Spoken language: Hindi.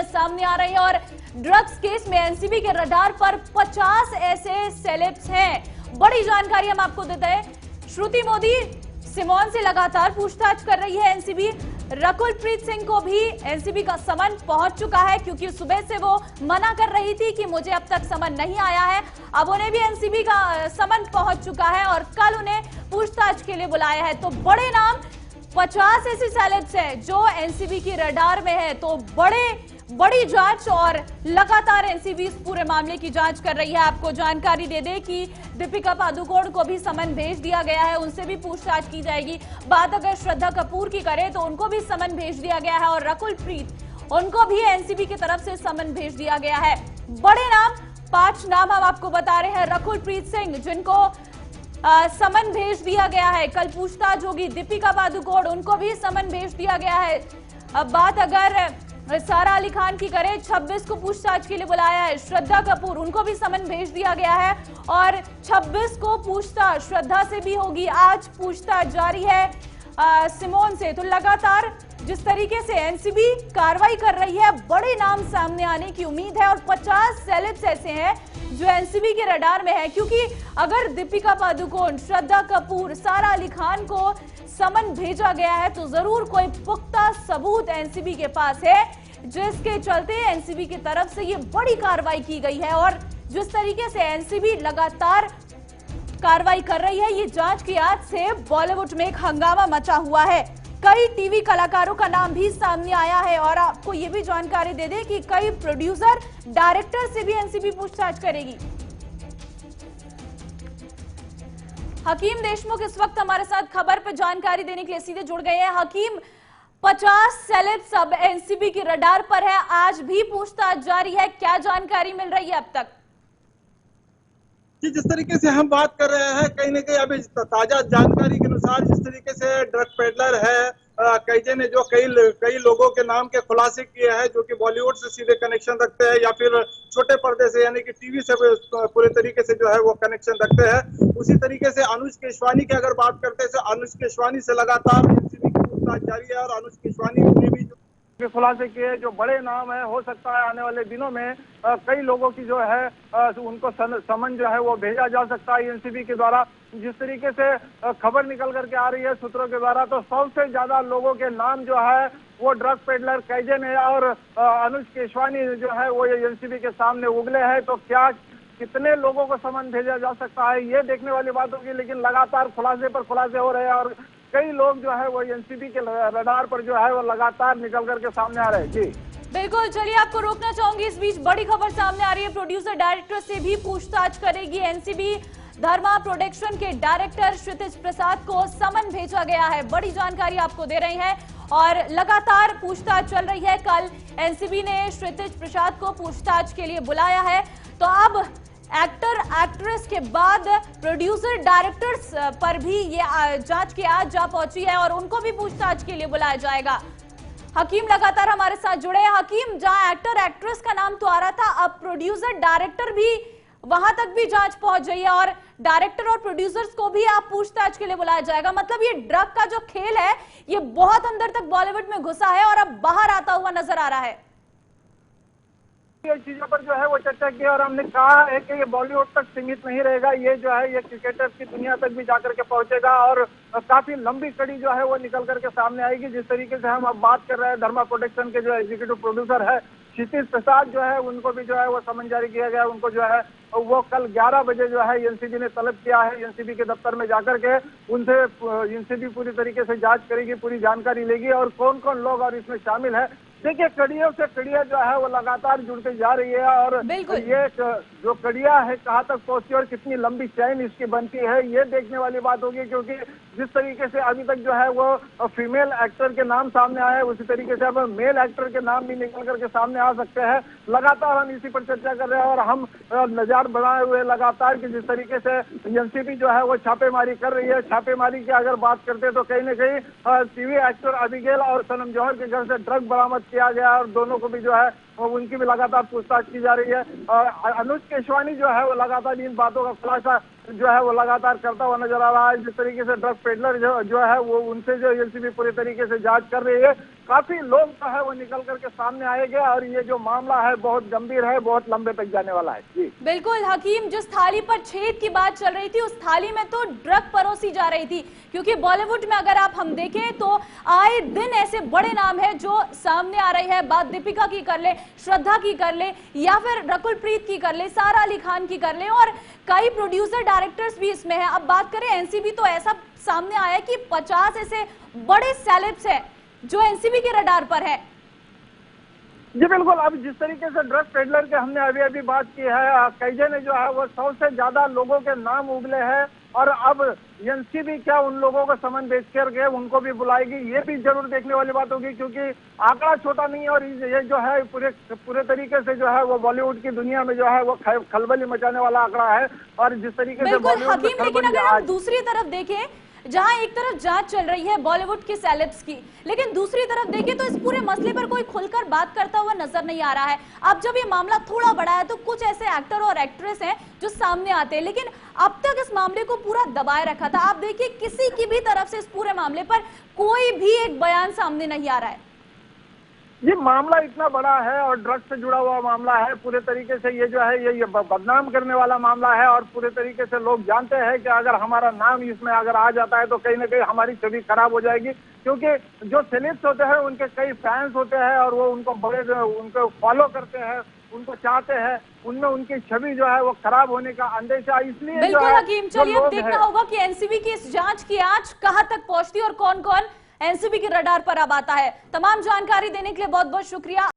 तस्वीरें सामने आ रही हैं और ड्रग्स केस में एनसीबी के रडार पर 50 ऐसे सेलेब्स हैं। बड़ी जानकारी हम आपको देते हैं। श्रुति मोदी सिमोन से लगातार पूछताछ कर रही है एनसीबी। रकुलप्रीत सिंह को भी एनसीबी का समन पहुंच चुका है, क्योंकि सुबह से वो मना कर रही थी कि मुझे अब तक समन नहीं आया है। अब उन्हें भी एनसीबी का समन पहुंच चुका है और कल उन्हें पूछताछ के लिए बुलाया है। तो बड़े नाम 50 ऐसी सेलेब्स हैं जो एनसीबी की रडार में है। तो बड़ी जांच और लगातार एनसीबी इस पूरे मामले की जांच कर रही है। आपको जानकारी दे दे कि दीपिका पादुकोण को भी समन भेज दिया गया है, उनसे भी पूछताछ की जाएगी। बात अगर श्रद्धा कपूर की करें तो उनको भी समन भेज दिया गया है और रकुलप्रीत उनको भी एनसीबी की तरफ से समन भेज दिया गया है। बड़े नाम 5 नाम हम आपको बता रहे हैं। रकुलप्रीत सिंह जिनको समन भेज दिया गया है, कल पूछताछ होगी। दीपिका पादुकोण उनको भी समन भेज दिया गया है। अब बात अगर सारा अली खान की करें, 26 को पूछताछ के लिए बुलाया है। श्रद्धा कपूर उनको भी समन भेज दिया गया है और 26 को पूछताछ श्रद्धा से भी होगी। आज पूछताछ जारी है सिमोन से। तो लगातार जिस तरीके से एनसीबी कार्रवाई कर रही है, बड़े नाम सामने आने की उम्मीद है और 50 सेलेब्स ऐसे हैं जो एनसीबी के रडार में है। क्योंकि अगर दीपिका पादुकोण, श्रद्धा कपूर, सारा अली खान को समन भेजा गया है तो जरूर कोई पुख्ता सबूत एनसीबी के पास है, जिसके चलते एनसीबी की तरफ से ये बड़ी कार्रवाई की गई है। और जिस तरीके से एनसीबी लगातार कार्रवाई कर रही है, ये जांच की आज से बॉलीवुड में एक हंगामा मचा हुआ है। कई टीवी कलाकारों का नाम भी सामने आया है और आपको ये भी जानकारी दे दें कि कई प्रोड्यूसर, डायरेक्टर से भी एनसीबी पूछताछ करेगी। हकीम देशमुख इस वक्त हमारे साथ खबर पर जानकारी देने के लिए सीधे जुड़ गए हैं। हकीम, 50 सेलेब्स अब एनसीबी की रडार पर है, आज भी पूछताछ जारी है, क्या जानकारी मिल रही है अब तक? जी, जिस तरीके से हम बात कर रहे हैं, कहीं न कहीं अभी ताजा जानकारी के अनुसार जिस तरीके से ड्रग पेडलर है कैजे ने जो कई लोगों के नाम के खुलासे किए हैं, जो कि बॉलीवुड से सीधे कनेक्शन रखते हैं या फिर छोटे पर्दे से यानी कि टीवी से पूरे तरीके से जो है वो कनेक्शन रखते हैं। उसी तरीके से अनुज केशवानी की अगर बात करते हैं, अनुज केशवानी से लगातार एनसीबी की पूछताछ जारी है और अनुज केशवानी ने भी खुलासे किए जो बड़े नाम है। हो सकता है आने वाले दिनों में कई लोगों की जो है उनको समन जो है वो भेजा जा सकता है एनसीबी के द्वारा। जिस तरीके से खबर निकल करके आ रही है सूत्रों के द्वारा, तो सबसे ज्यादा लोगों के नाम जो है वो ड्रग पेडलर कैजे ने और अनुज केशवानी जो है वो ये एनसीबी के सामने उगले हैं। तो क्या कितने लोगों को समन भेजा जा सकता है, ये देखने वाली बात होगी। लेकिन लगातार खुलासे पर खुलासे हो रहे हैं और कई लोग जो है वो एनसीबी के रडार पर जो है वो लगातार निकल करके सामने आ रहे हैं। जी बिल्कुल, चलिए आपको रोकना चाहूंगी। इस बीच बड़ी खबर सामने आ रही है, प्रोड्यूसर डायरेक्टर से भी पूछताछ करेगी एनसीबी। धर्मा प्रोडक्शन के डायरेक्टर क्षितिज प्रसाद को समन भेजा गया है, बड़ी जानकारी आपको दे रहे हैं और लगातार पूछताछ चल रही है। कल एनसीबी ने क्षितिज प्रसाद को पूछताछ के लिए बुलाया है। तो अब एक्टर एक्ट्रेस के बाद प्रोड्यूसर डायरेक्टर्स पर भी ये जांच की आज जा पहुंची है और उनको भी पूछताछ के लिए बुलाया जाएगा। हकीम लगातार हमारे साथ जुड़े हैं। हकीम, जहां एक्टर एक्ट्रेस का नाम तो आ रहा था, अब प्रोड्यूसर डायरेक्टर भी वहां तक भी जांच पहुंच गई है और डायरेक्टर और प्रोड्यूसर्स को भी आप पूछताछ के लिए बुलाया जाएगा। मतलब ये ड्रग का जो खेल है ये बहुत अंदर तक बॉलीवुड में घुसा है और अब बाहर आता हुआ नजर आ रहा है। ये चीजों पर जो है वो चर्चा की और हमने कहा है कि ये बॉलीवुड तक सीमित नहीं रहेगा, ये जो है ये क्रिकेटर्स की दुनिया तक भी जाकर के पहुंचेगा और काफी लंबी कड़ी जो है वो निकल करके सामने आएगी। जिस तरीके से हम अब बात कर रहे हैं, धर्मा प्रोडक्शन के जो एग्जीक्यूटिव प्रोड्यूसर है क्षितिज प्रसाद जो है उनको भी जो है वो समन जारी किया गया। उनको जो है वो कल 11 बजे जो है एनसीबी ने तलब किया है। एनसीबी के दफ्तर में जाकर के उनसे एनसीबी पूरी तरीके से जांच करेगी, पूरी जानकारी लेगी और कौन कौन लोग और इसमें शामिल है। देखिए, कड़ियों से कड़िया जो है वो लगातार जुड़ते जा रही है और ये जो कड़िया है कहाँ तक पहुंचती है और कितनी लंबी चैन इसकी बनती है, ये देखने वाली बात होगी। क्योंकि जिस तरीके से अभी तक जो है वो फीमेल एक्टर के नाम सामने आए, उसी तरीके से अब मेल एक्टर के नाम भी निकल करके सामने आ सकते हैं। लगातार हम इसी पर चर्चा कर रहे हैं और हम नजर बनाए हुए लगातार कि जिस तरीके से एनसीबी जो है वो छापेमारी कर रही है। छापेमारी की अगर बात करते हैं तो कहीं न कहीं टीवी एक्टर अबिगेल और सनम जौहर के घर से ड्रग बरामद किया गया और दोनों को भी जो है उनकी भी लगातार पूछताछ की जा रही है। अनुज केशवानी जो है वो लगातार इन बातों का खुलासा जो है वो लगातार करता हुआ नजर आ रहा है। जिस तरीके से ड्रग पेडलर जो है वो उनसे जो एलसीबी पूरी तरीके से जांच कर रही है, काफी लोग जो है वो निकल करके सामने आएंगे और ये जो मामला है बहुत गंभीर है, बहुत लंबे तक जाने वाला है। जी बिल्कुल हकीम, जिस थाली पर छेद की बात चल रही थी उस थाली में तो ड्रग परोसी जा रही थी, क्योंकि बॉलीवुड में अगर आप हम देखें तो आए दिन ऐसे बड़े नाम है जो सामने आ रहे हैं। बात दीपिका की कर ले, श्रद्धा की कर ले, या फिर रकुल प्रीत की कर ले, सारा अली खान की कर ले, और कई प्रोड्यूसर डायरेक्टर्स भी इसमें हैं। अब बात करें एनसीबी, तो ऐसा सामने आया कि 50 ऐसे बड़े सेलेब्स हैं जो एनसीबी के रडार पर है। जी बिल्कुल। अब जिस तरीके से ड्रग पेडलर के हमने अभी बात की है, कैजे ने जो है वो 100 से ज्यादा लोगों के नाम उगले हैं और अब एनसीबी क्या उन लोगों को समन भेज करके उनको भी बुलाएगी, ये भी जरूर देखने वाली बात होगी, क्योंकि आंकड़ा छोटा नहीं है और ये जो है पूरे तरीके से जो है वो बॉलीवुड की दुनिया में जो है वो खलबली मचाने वाला आंकड़ा है। और जिस तरीके से बिल्कुल हकीम, लेकिन अगर हम दूसरी तरफ देखें, जहां एक तरफ जांच चल रही है बॉलीवुड के सेलेब्स की, लेकिन दूसरी तरफ देखें तो इस पूरे मसले पर कोई खुलकर बात करता हुआ नजर नहीं आ रहा है। अब जब ये मामला थोड़ा बड़ा है तो कुछ ऐसे एक्टर और एक्ट्रेस हैं जो सामने आते हैं, लेकिन अब तक इस मामले को पूरा दबाए रखा था। आप देखिए किसी की भी तरफ से इस पूरे मामले पर कोई भी एक बयान सामने नहीं आ रहा है। ये मामला इतना बड़ा है और ड्रग्स से जुड़ा हुआ मामला है, पूरे तरीके से ये जो है ये बदनाम करने वाला मामला है और पूरे तरीके से लोग जानते हैं कि अगर हमारा नाम इसमें अगर आ जाता है तो कहीं ना कहीं हमारी छवि खराब हो जाएगी, क्योंकि जो सेलेब्स होते हैं उनके कई फैंस होते हैं और वो उनको फॉलो करते हैं, उनको चाहते हैं, उनमें उनकी छवि जो है वो खराब होने का अंदेशा, इसलिए बिल्कुल हकीम, चलिए अब देखना होगा कि एनसीबी की इस जांच की आंच कहां तक पहुंचती है और कौन कौन एनसीबी के रडार पर अब आता है। तमाम जानकारी देने के लिए बहुत बहुत शुक्रिया।